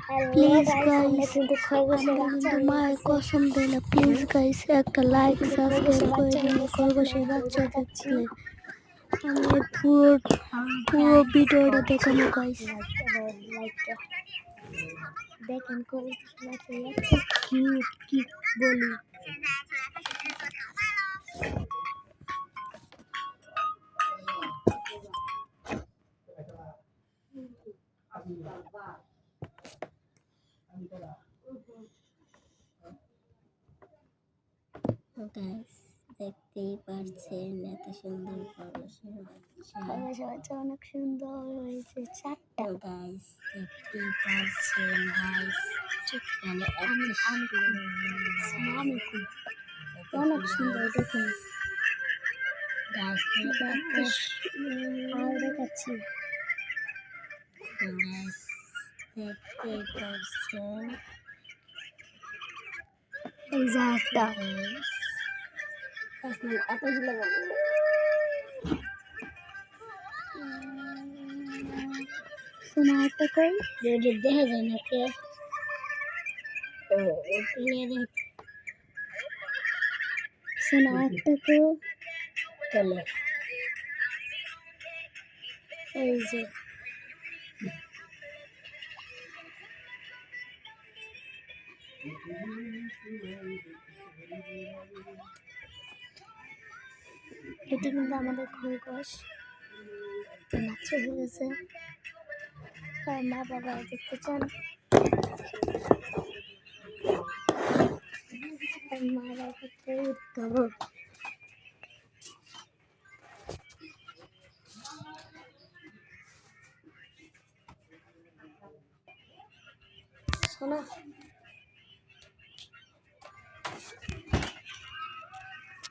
Please guys, আমরা কিন্তু মায়ের কসম দেই না, প্লিজ গাইস একটা লাইক সাবস্ক্রাইব করে দিন খরগোশের বাচ্চা দেখলে। আমি পুরো ভিডিওটা দেখানো গাইস। দেখেন কিউট কি বলি। গাইস দেখতেই পারছেন এত সুন্দর খরগোশের বাচ্চা অনেক সুন্দর হয়েছে চারটা। গাইস দেখতেই পারছেন গাইস, মানে অনেক সুন্দর দেখুন গাইস। আর দেখাচ্ছি গাইস, দেখতেই পারছেন এই যে একটা শোনা একটা কই দেখা যায় না কে শোনা একটা কো চলে এই যে এটি কিন্তু আমাদের খরগোশ বাচ্চা হয়ে গেছে। মা বাবা দেখতে চান, মা বাবাকে দেবো। শোনা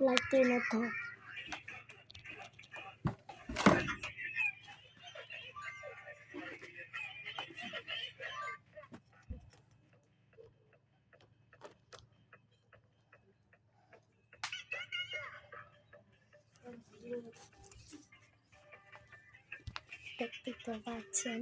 লাইটটি মতো দেখতে তো পাচ্ছেন।